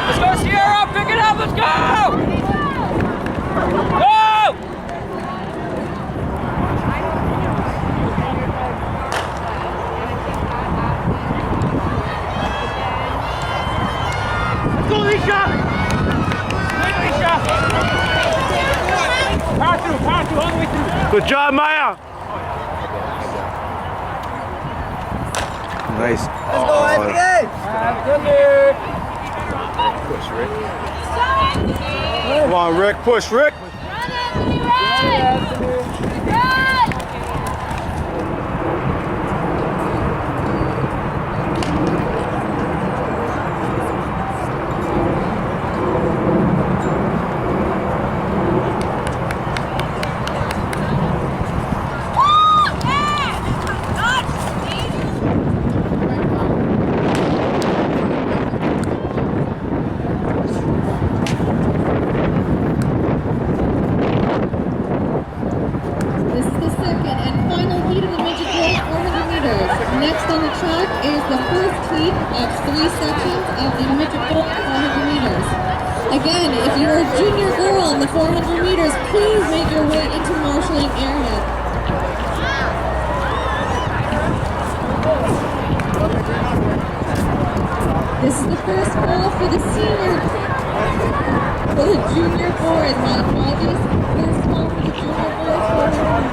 Let's go, Sierra! Pick it up! Let's go! Go! Let's go, Alicia! Power through, all the way through. Good job, Maya. Nice. Let's go, Anthony! Good, dude. Push, Rick. Come on, Rick. Push, Rick. Run, Anthony, run! Run! This is the second and final heat of the midget girls 400 meters. Next on the track is the first heat of 3 sections of the midget girls 400 meters. Again, if you're a junior girl in the 400 meters, please make your way into marshalling area. This is the first ball for the senior, for the junior boys. My apologies. First ball for the junior boys 400 meters.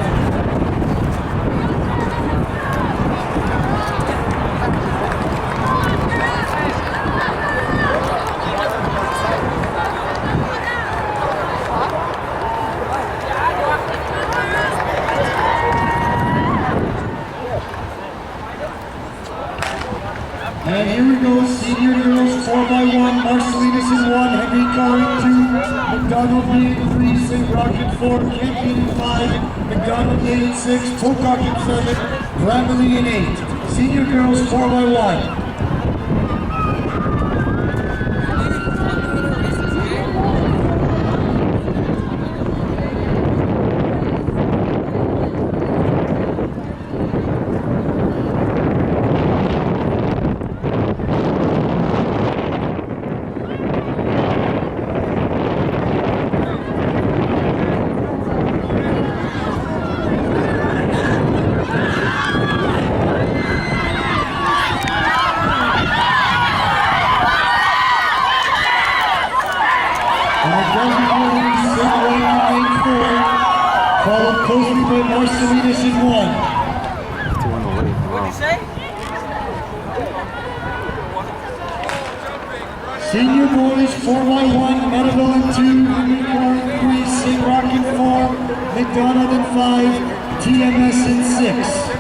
And here we go, senior girls 4x1, Marcellinus in 1, Henry Carr in 2, McDonald May in 3, St. Roch in 4, Campion in 5, McDonald May in 6, Pocock in 7, Grammarly in 8. Senior girls 4x1. Followed closely by Marcellinus in 1. What'd you say? Senior boys 4x1, Medeville in 2, Henry Carr in 3, St. Roch in 4, McDonald in 5, TMS in 6.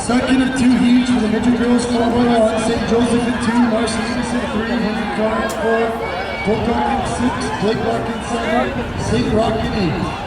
Second of 2 heats for the midget girls 4x1, St. Joseph in 2, Marcellinus in 3, Henry Carr in 4, Pocock in 6, Blake Rock in 7, St. Roch in 8.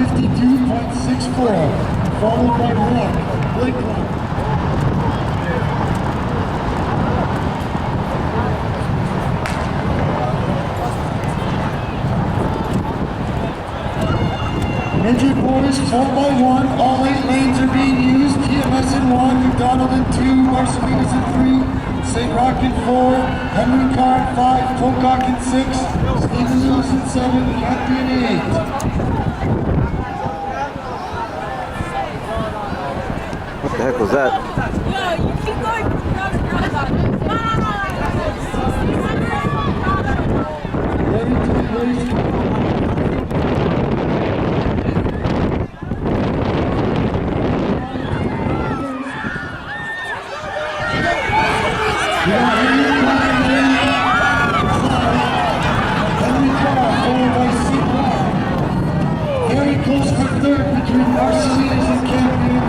52.64, followed by Roch, Lakeland. Midget boys 4x1, all 8 lanes are being used. TMS in 1, McDonald in 2, Marcellinus in 3, St. Roch in 4, Henry Carr in 5, Pocock in 6, Stephen Lewis in 7, Kathy in 8. What the heck was that? No, you keep going. Ready to the race. Very close for third between Marcellinus and Campion.